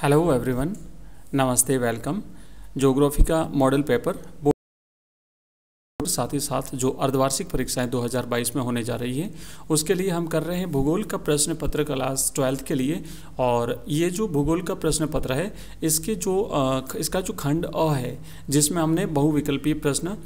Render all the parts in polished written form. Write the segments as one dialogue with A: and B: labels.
A: Hello everyone, नमस्ते, welcome. Geography का model paper साथ ही साथ जो अर्धवार्षिक परीक्षाएं 2022 में होने जा रही है उसके लिए हम कर रहे हैं भूगोल का प्रश्न पत्र क्लास 12th के लिए। और ये जो भूगोल का प्रश्न पत्र है इसका जो खंड अ है जिसमें हमने बहुविकल्पीय प्रश्न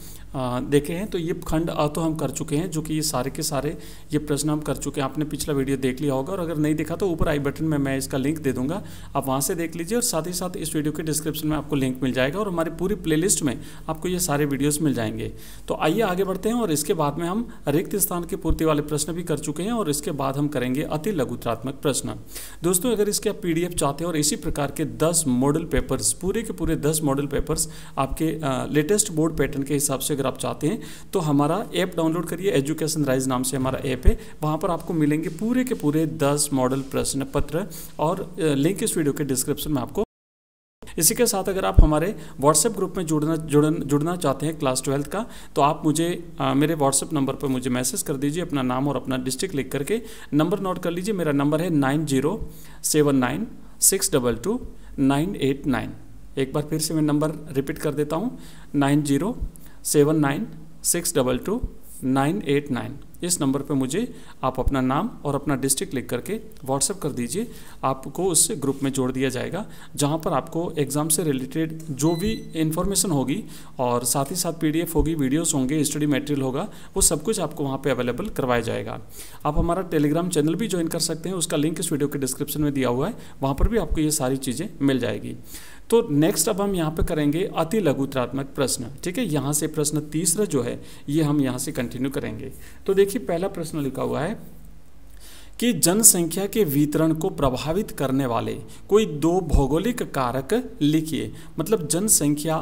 A: देखे हैं, तो ये खंड अ तो हम कर चुके हैं, जो कि ये सारे के सारे ये प्रश्न हम कर चुके हैं। आपने पिछला वीडियो देख लिया होगा और अगर नहीं देखा तो ऊपर आई बटन में मैं इसका लिंक दे दूंगा, आप वहाँ से देख लीजिए। और साथ ही साथ इस वीडियो के डिस्क्रिप्शन में आपको लिंक मिल जाएगा और हमारी पूरी प्लेलिस्ट में आपको ये सारे वीडियोज़ मिल जाएंगे। तो आइए आगे बढ़ते हैं और इसके बाद में हम रिक्त स्थान की पूर्ति वाले प्रश्न भी कर चुके हैं और इसके बाद हम करेंगे अति लघुत्रात्मक प्रश्न। दोस्तों, अगर इसके आप PDF चाहते हैं और इसी प्रकार के 10 मॉडल पेपर्स, पूरे के पूरे 10 मॉडल पेपर्स आपके लेटेस्ट बोर्ड पैटर्न के हिसाब से अगर आप चाहते हैं तो हमारा ऐप डाउनलोड करिए। एजुकेशन राइज नाम से हमारा ऐप है, वहाँ पर आपको मिलेंगे पूरे के पूरे 10 मॉडल प्रश्न पत्र और लिंक इस वीडियो के डिस्क्रिप्शन में आपको। इसी के साथ अगर आप हमारे व्हाट्सएप ग्रुप में जुड़ना चाहते हैं क्लास 12th का, तो आप मुझे मेरे व्हाट्सएप नंबर पर मुझे मैसेज कर दीजिए, अपना नाम और अपना डिस्ट्रिक्ट लिख करके। नंबर नोट कर लीजिए, मेरा नंबर है 9079622989। एक बार फिर से मैं नंबर रिपीट कर देता हूँ, 9079622989। इस नंबर पे मुझे आप अपना नाम और अपना डिस्ट्रिक्ट लिख करके व्हाट्सएप कर दीजिए, आपको उस ग्रुप में जोड़ दिया जाएगा, जहां पर आपको एग्ज़ाम से रिलेटेड जो भी इन्फॉर्मेशन होगी और साथ ही साथ PDF होगी, वीडियोस होंगे, स्टडी मटेरियल होगा, वो सब कुछ आपको वहां पे अवेलेबल करवाया जाएगा। आप हमारा टेलीग्राम चैनल भी ज्वाइन कर सकते हैं, उसका लिंक इस वीडियो के डिस्क्रिप्शन में दिया हुआ है, वहाँ पर भी आपको ये सारी चीज़ें मिल जाएगी। तो नेक्स्ट अब हम यहाँ पे करेंगे अति लघुत्रात्मक प्रश्न। ठीक है, यहाँ से प्रश्न तीसरा जो है ये हम यहाँ से कंटिन्यू करेंगे। तो देखिए, पहला प्रश्न लिखा हुआ है कि जनसंख्या के वितरण को प्रभावित करने वाले कोई 2 भौगोलिक कारक लिखिए। मतलब जनसंख्या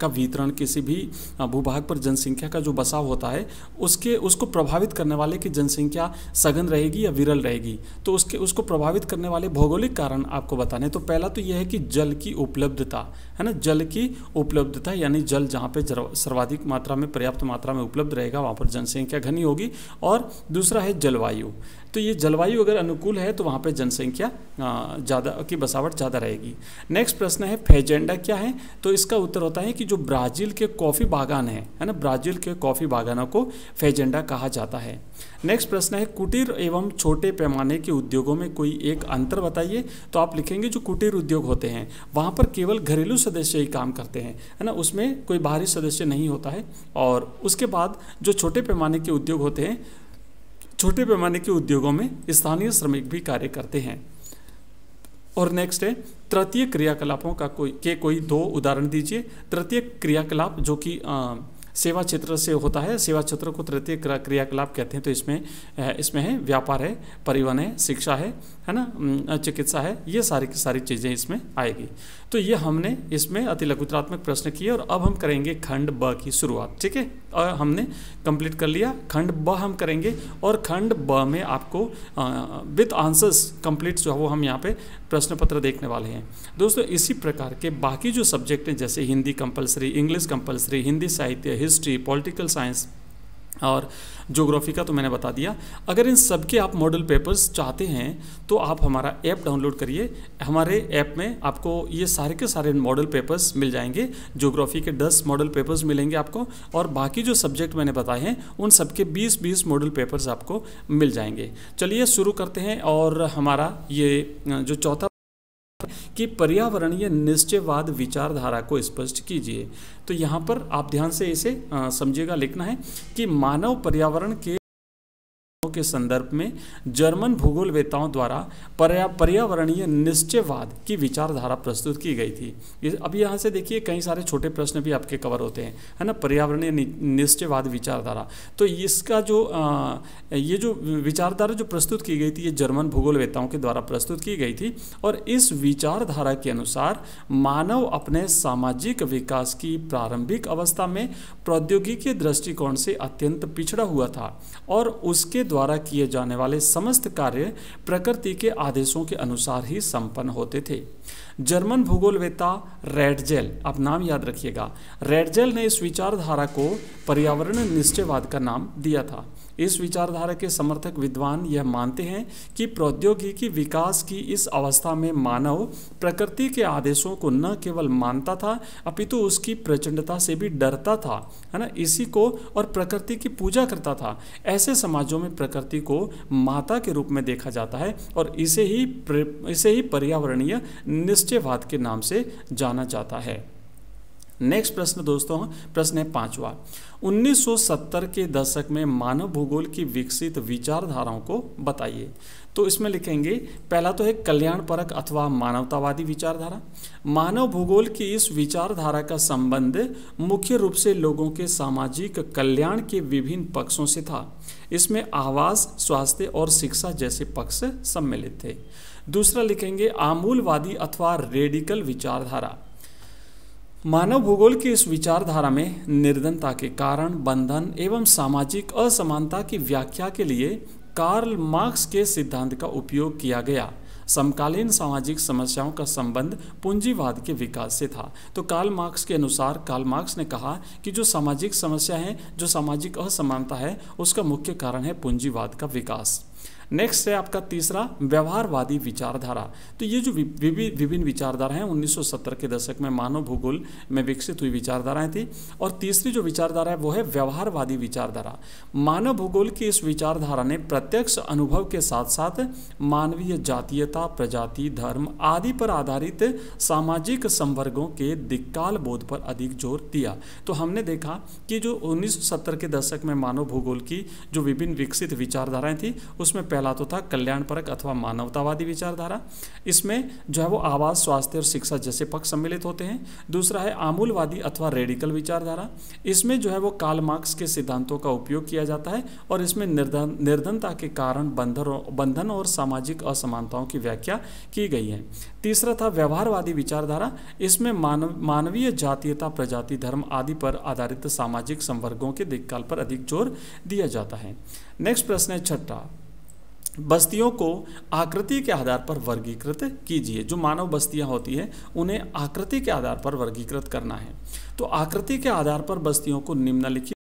A: का वितरण, किसी भी भूभाग पर जनसंख्या का जो बसाव होता है उसको प्रभावित करने वाले की जनसंख्या सघन रहेगी या विरल रहेगी, तो उसको प्रभावित करने वाले भौगोलिक कारण आपको बताने। तो पहला तो यह है कि जल की उपलब्धता है ना, जल की उपलब्धता, यानी जल जहाँ पे सर्वाधिक मात्रा में, पर्याप्त मात्रा में उपलब्ध रहेगा वहाँ पर जनसंख्या घनी होगी। और दूसरा है जलवायु, तो ये जलवायु अगर अनुकूल है तो वहाँ पे जनसंख्या ज़्यादा की बसावट ज़्यादा रहेगी। नेक्स्ट प्रश्न है फेजेंडा क्या है, तो इसका उत्तर होता है कि जो ब्राज़ील के कॉफ़ी बागान है ना, ब्राज़ील के कॉफ़ी बागानों को फेजेंडा कहा जाता है। नेक्स्ट प्रश्न है कुटीर एवं छोटे पैमाने के उद्योगों में कोई एक अंतर बताइए। तो आप लिखेंगे जो कुटीर उद्योग होते हैं वहाँ पर केवल घरेलू सदस्य ही काम करते हैं, है ना, उसमें कोई बाहरी सदस्य नहीं होता है। और उसके बाद जो छोटे पैमाने के उद्योग होते हैं, छोटे पैमाने के उद्योगों में स्थानीय श्रमिक भी कार्य करते हैं। और नेक्स्ट है तृतीय क्रियाकलापों का कोई 2 उदाहरण दीजिए। तृतीय क्रियाकलाप जो कि सेवा क्षेत्र से होता है, सेवा क्षेत्र को तृतीय क्रियाकलाप कहते हैं। तो इसमें है व्यापार है, परिवहन है, शिक्षा है ना, चिकित्सा है, ये सारी की सारी चीज़ें इसमें आएगी। तो ये हमने इसमें अति लघुत्रात्मक प्रश्न किए और अब हम करेंगे खंड ब की शुरुआत। ठीक है, और हमने कंप्लीट कर लिया, खंड ब हम करेंगे। और खंड ब में आपको विद आंसर्स कंप्लीट जो है वो हम यहाँ पे प्रश्न पत्र देखने वाले हैं। दोस्तों, इसी प्रकार के बाकी जो सब्जेक्ट हैं, जैसे Hindi compulsory, English compulsory, Hindi साहित्य, हिस्ट्री, पॉलिटिकल साइंस और ज्योग्राफी का तो मैंने बता दिया। अगर इन सब के आप मॉडल पेपर्स चाहते हैं तो आप हमारा ऐप डाउनलोड करिए। हमारे ऐप में आपको ये सारे के सारे मॉडल पेपर्स मिल जाएंगे। ज्योग्राफी के 10 मॉडल पेपर्स मिलेंगे आपको और बाकी जो सब्जेक्ट मैंने बताए हैं उन सब के 20-20 मॉडल पेपर्स आपको मिल जाएंगे। चलिए शुरू करते हैं। और हमारा ये जो चौथा कि पर्यावरणीय निश्चयवाद विचारधारा को स्पष्ट कीजिए। तो यहाँ पर आप ध्यान से इसे समझिएगा, लिखना है कि मानव पर्यावरण के संदर्भ में जर्मन भूगोलवेत्ताओं द्वारा पर्यावरणीय निश्चयवाद की विचारधारा प्रस्तुत की गई थी। अब यहाँ से देखिए कई सारे छोटे प्रश्न भी आपके कवर होते हैं, है ना, पर्यावरणीय निश्चयवाद विचारधारा। तो इसका जो ये जो विचारधारा जो प्रस्तुत की गई थी ये जर्मन भूगोलवेत्ताओं के द्वारा प्रस्तुत की गई थी। और इस विचारधारा के अनुसार मानव अपने सामाजिक विकास की प्रारंभिक अवस्था में प्रौद्योगिकी दृष्टिकोण से अत्यंत पिछड़ा हुआ था और उसके द्वारा किए जाने वाले समस्त कार्य प्रकृति के आदेशों के अनुसार ही संपन्न होते थे। जर्मन भूगोलवेत्ता रैडजेल, आप नाम याद रखिएगा, रैडजेल ने इस विचारधारा को पर्यावरण निश्चयवाद का नाम दिया था। इस विचारधारा के समर्थक विद्वान यह मानते हैं कि प्रौद्योगिकी विकास की इस अवस्था में मानव प्रकृति के आदेशों को न केवल मानता था अपितु उसकी प्रचंडता से भी डरता था, है ना, इसी को और प्रकृति की पूजा करता था। ऐसे समाजों में प्रकृति को माता के रूप में देखा जाता है और इसे ही पर्यावरणीय निश्चयवाद के नाम से जाना जाता है। नेक्स्ट प्रश्न दोस्तों, प्रश्न है 5वां। 1970 के दशक में मानव भूगोल की विकसित विचारधाराओं को बताइए। तो इसमें लिखेंगे, पहला तो है कल्याणपरक अथवा मानवतावादी विचारधारा। मानव भूगोल की इस विचारधारा का संबंध मुख्य रूप से लोगों के सामाजिक कल्याण के विभिन्न पक्षों से था। इसमें आवास, स्वास्थ्य और शिक्षा जैसे पक्ष सम्मिलित थे। दूसरा लिखेंगे आमूलवादी अथवा रेडिकल विचारधारा। मानव भूगोल की इस विचारधारा में निर्धनता के कारण, बंधन एवं सामाजिक असमानता की व्याख्या के लिए कार्ल मार्क्स के सिद्धांत का उपयोग किया गया। समकालीन सामाजिक समस्याओं का संबंध पूंजीवाद के विकास से था। तो कार्ल मार्क्स के अनुसार, कार्ल मार्क्स ने कहा कि जो सामाजिक समस्या है, जो सामाजिक असमानता है, उसका मुख्य कारण है पूंजीवाद का विकास। नेक्स्ट है आपका तीसरा व्यवहारवादी विचारधारा। तो ये जो विभिन्न विचारधारा हैं 1970 के दशक में मानव भूगोल में विकसित हुई विचारधाराएं थी। और तीसरी जो विचारधारा है वो है व्यवहारवादी विचारधारा। मानव भूगोल की इस विचारधारा ने प्रत्यक्ष अनुभव के साथ साथ मानवीय जातीयता, प्रजाति, धर्म आदि पर आधारित सामाजिक संवर्गों के दिक्काल बोध पर अधिक जोर दिया। तो हमने देखा कि जो 1970 के दशक में मानव भूगोल की जो विभिन्न विकसित विचारधाराएं थी उसमें पहला तो था कल्याणपरक अथवा मानवतावादी विचारधारा। इसमें जो है वो आवास, स्वास्थ्य और शिक्षा जैसे पक्ष सम्मिलित होते हैं। दूसरा है आमूलवादी अथवा रेडिकल विचारधारा। इसमें जो है वो कार्ल मार्क्स के सिद्धांतों का उपयोग किया जाता है और इसमें निर्धनता के कारण बंधन और सामाजिक असमानताओं की व्याख्या की गई है। तीसरा था व्यवहारवादी विचारधारा। इसमें मानवीय जातीयता, प्रजाति, धर्म आदि पर आधारित सामाजिक संवर्गों के दिक्काल पर अधिक जोर दिया जाता है। नेक्स्ट प्रश्न है 6, बस्तियों को आकृति के आधार पर वर्गीकृत कीजिए। जो मानव बस्तियां होती हैं उन्हें आकृति के आधार पर वर्गीकृत करना है। तो आकृति के आधार पर बस्तियों को निम्नलिखित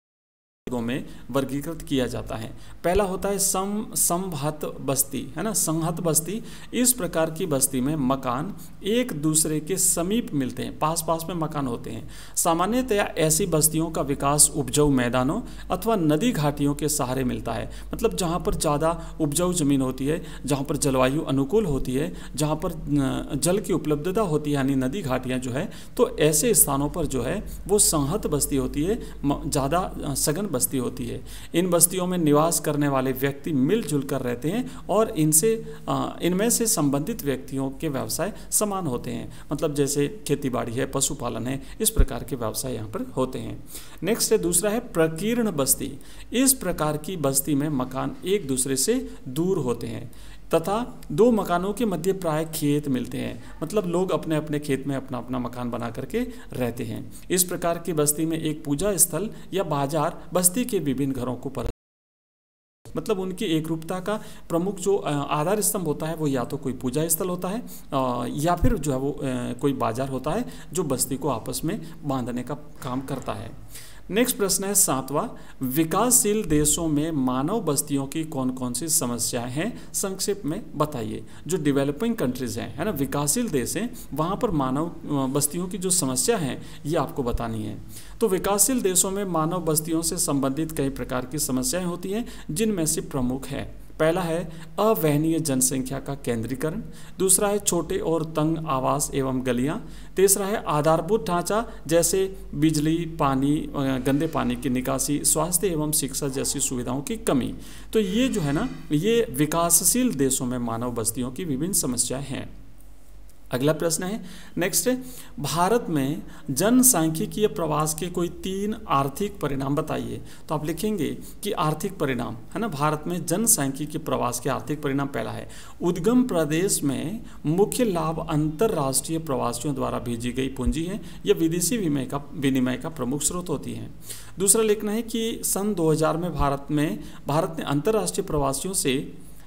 A: में वर्गीकृत किया जाता है। पहला होता है समहत बस्ती, है ना, संहत बस्ती। इस प्रकार की बस्ती में मकान एक दूसरे के समीप मिलते हैं, पास पास में मकान होते हैं। सामान्यतया ऐसी बस्तियों का विकास उपजाऊ मैदानों अथवा नदी घाटियों के सहारे मिलता है। मतलब जहाँ पर ज़्यादा उपजाऊ जमीन होती है, जहाँ पर जलवायु अनुकूल होती है, जहाँ पर जल की उपलब्धता होती है, यानी नदी घाटियाँ जो है, तो ऐसे स्थानों पर जो है वो संहत बस्ती होती है, ज़्यादा सघन बस्ती होती है। इन बस्तियों में निवास करने वाले व्यक्ति मिलजुल कर रहते हैं और इनमें से संबंधित व्यक्तियों के व्यवसाय समान होते हैं। मतलब जैसे खेतीबाड़ी है, पशुपालन है, इस प्रकार के व्यवसाय यहाँ पर होते हैं। नेक्स्ट है दूसरा है प्रकीर्ण बस्ती। इस प्रकार की बस्ती में मकान एक दूसरे से दूर होते हैं तथा दो मकानों के मध्य प्राय खेत मिलते हैं। मतलब लोग अपने अपने खेत में अपना अपना मकान बना करके रहते हैं। इस प्रकार की बस्ती में एक पूजा स्थल या बाजार बस्ती के विभिन्न घरों को मतलब उनकी एकरूपता का प्रमुख जो आधार स्तंभ होता है वो या तो कोई पूजा स्थल होता है या फिर जो है वो कोई बाजार होता है जो बस्ती को आपस में बांधने का काम करता है। नेक्स्ट प्रश्न है 7वां, विकासशील देशों में मानव बस्तियों की कौन कौन सी समस्याएं हैं, संक्षेप में बताइए। जो डेवलपिंग कंट्रीज हैं, है ना, विकासशील देश हैं, वहाँ पर मानव बस्तियों की जो समस्या है ये आपको बतानी है। तो विकासशील देशों में मानव बस्तियों से संबंधित कई प्रकार की समस्याएं होती हैं, जिनमें से प्रमुख है, पहला है अवहनीय जनसंख्या का केंद्रीकरण, दूसरा है छोटे और तंग आवास एवं गलियां, तीसरा है आधारभूत ढांचा जैसे बिजली, पानी, गंदे पानी की निकासी, स्वास्थ्य एवं शिक्षा जैसी सुविधाओं की कमी। तो ये जो है ना, ये विकासशील देशों में मानव बस्तियों की विभिन्न समस्याएं हैं। अगला प्रश्न है नेक्स्ट, भारत में जनसांख्यिकीय प्रवास के कोई 3 आर्थिक परिणाम बताइए। तो आप लिखेंगे कि आर्थिक परिणाम, है ना, भारत में जनसांख्यिकीय प्रवास के आर्थिक परिणाम, पहला है उद्गम प्रदेश में मुख्य लाभ अंतर्राष्ट्रीय प्रवासियों द्वारा भेजी गई पूंजी है, यह विदेशी विनिमय का प्रमुख स्रोत होती है। दूसरा लिखना है कि सन 2000 में भारत ने अंतर्राष्ट्रीय प्रवासियों से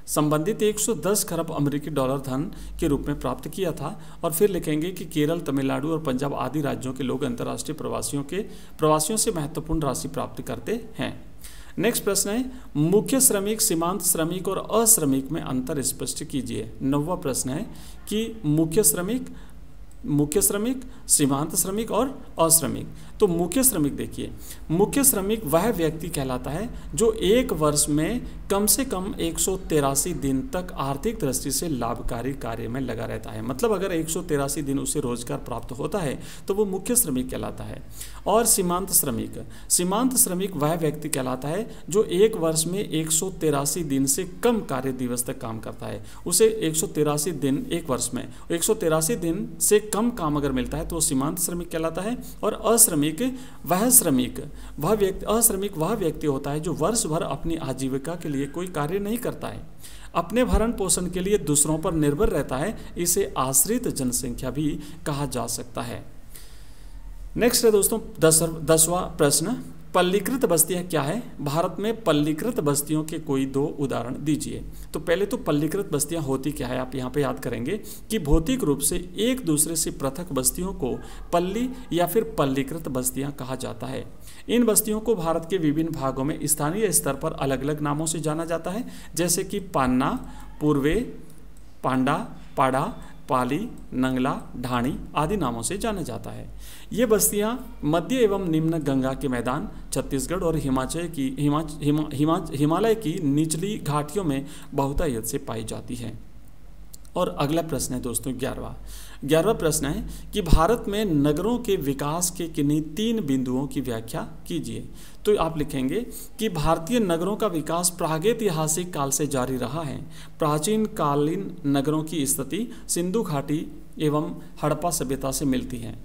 A: संबंधित 110 खरब अमेरिकी डॉलर धन के रूप में प्राप्त किया था। और फिर लिखेंगे कि केरल, तमिलनाडु और पंजाब आदि राज्यों के लोग अंतर्राष्ट्रीय प्रवासियों से महत्वपूर्ण राशि प्राप्त करते हैं। नेक्स्ट प्रश्न है मुख्य श्रमिक, सीमांत श्रमिक और अश्रमिक में अंतर स्पष्ट कीजिए। 9वां प्रश्न है कि मुख्य श्रमिक, सीमांत श्रमिक और अश्रमिक। तो मुख्य श्रमिक देखिए, मुख्य श्रमिक वह व्यक्ति कहलाता है जो एक वर्ष में कम से कम 183 दिन तक आर्थिक दृष्टि से लाभकारी कार्य में लगा रहता है। मतलब अगर 183 दिन उसे रोजगार प्राप्त होता है तो वो मुख्य श्रमिक कहलाता है। और सीमांत श्रमिक वह व्यक्ति कहलाता है जो एक वर्ष में 183 दिन से कम कार्य दिवस तक काम करता है। उसे 183 दिन, एक वर्ष में 183 दिन से कम काम अगर मिलता है तो वो सीमांत श्रमिक कहलाता है। और अश्रमिक वह व्यक्ति होता है जो वर्ष भर अपनी आजीविका के लिए कोई कार्य नहीं करता है, अपने भरण पोषण के लिए दूसरों पर निर्भर रहता है। इसे आश्रित जनसंख्या भी कहा जा सकता है। नेक्स्ट है दोस्तों 10वां प्रश्न, पल्लीकृत बस्तियां क्या है? भारत में पल्लीकृत बस्तियों के कोई 2 उदाहरण दीजिए। तो पहले तो पल्लीकृत बस्तियां होती क्या है आप यहाँ पे याद करेंगे कि भौतिक रूप से एक दूसरे से पृथक बस्तियों को पल्ली या फिर पल्लीकृत बस्तियां कहा जाता है। इन बस्तियों को भारत के विभिन्न भागों में स्थानीय स्तर पर अलग अलग नामों से जाना जाता है, जैसे कि पान्ना, पूर्वे, पांडा, पाड़ा, पाली, नंगला, ढाणी आदि नामों से जाना जाता है। ये बस्तियां मध्य एवं निम्न गंगा के मैदान, छत्तीसगढ़ और हिमालय की निचली घाटियों में बहुतायत से पाई जाती हैं। और अगला प्रश्न है दोस्तों 11वां प्रश्न है कि भारत में नगरों के विकास के किन्हीं 3 बिंदुओं की व्याख्या कीजिए। तो आप लिखेंगे कि भारतीय नगरों का विकास प्रागैतिहासिक काल से जारी रहा है। प्राचीन कालीन नगरों की स्थिति सिंधु घाटी एवं हड़प्पा सभ्यता से मिलती है।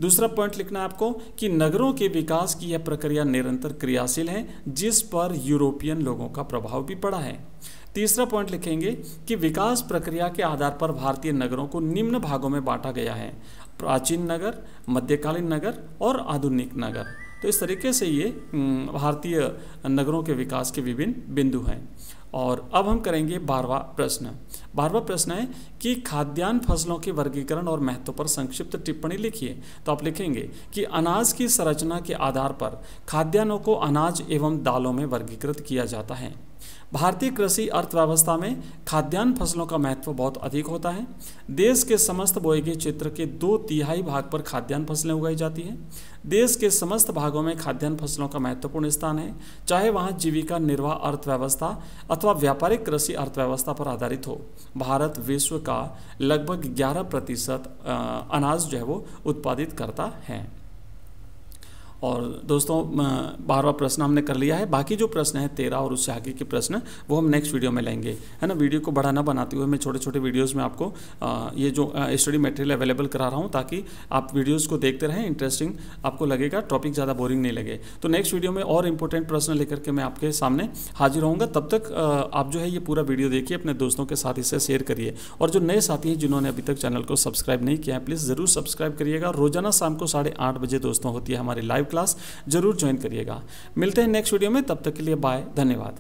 A: दूसरा पॉइंट लिखना है आपको कि नगरों के विकास की यह प्रक्रिया निरंतर क्रियाशील है, जिस पर यूरोपियन लोगों का प्रभाव भी पड़ा है। तीसरा पॉइंट लिखेंगे कि विकास प्रक्रिया के आधार पर भारतीय नगरों को निम्न भागों में बांटा गया है: प्राचीन नगर, मध्यकालीन नगर और आधुनिक नगर। तो इस तरीके से ये भारतीय नगरों के विकास के विभिन्न बिंदु हैं। और अब हम करेंगे 12वां प्रश्न। 12वां प्रश्न है कि खाद्यान्न फसलों के वर्गीकरण और महत्व पर संक्षिप्त टिप्पणी लिखिए। तो आप लिखेंगे कि अनाज की संरचना के आधार पर खाद्यान्नों को अनाज एवं दालों में वर्गीकृत किया जाता है। भारतीय कृषि अर्थव्यवस्था में खाद्यान्न फसलों का महत्व बहुत अधिक होता है। देश के समस्त बोए गए क्षेत्र के 2/3 भाग पर खाद्यान्न फसलें उगाई जाती हैं। देश के समस्त भागों में खाद्यान्न फसलों का महत्वपूर्ण स्थान है, चाहे वहाँ जीविका निर्वाह अर्थव्यवस्था अथवा व्यापारिक कृषि अर्थव्यवस्था पर आधारित हो। भारत विश्व का लगभग 11% अनाज जो है वो उत्पादित करता है। और दोस्तों 12वां प्रश्न हमने कर लिया है। बाकी जो प्रश्न है 13 और उससे आगे के प्रश्न वो हम नेक्स्ट वीडियो में लेंगे, है ना। वीडियो को बड़ा ना बनाते हुए मैं छोटे छोटे वीडियोस में आपको ये जो स्टडी मटेरियल अवेलेबल करा रहा हूँ, ताकि आप वीडियोस को देखते रहें, इंटरेस्टिंग आपको लगेगा, टॉपिक ज़्यादा बोरिंग नहीं लगे। तो नेक्स्ट वीडियो में और इंपॉर्टेंट प्रश्न लेकर के मैं आपके सामने हाजिर होऊंगा। तब तक आप जो है ये पूरा वीडियो देखिए, अपने दोस्तों के साथ इसे शेयर करिए। और जो नए साथी हैं जिन्होंने अभी तक चैनल को सब्सक्राइब नहीं किया है, प्लीज़ ज़रूर सब्सक्राइब करिएगा। रोजाना शाम को 8:30 बजे दोस्तों होती है हमारी लाइव क्लास, जरूर ज्वाइन करिएगा। मिलते हैं नेक्स्ट वीडियो में, तब तक के लिए बाय, धन्यवाद।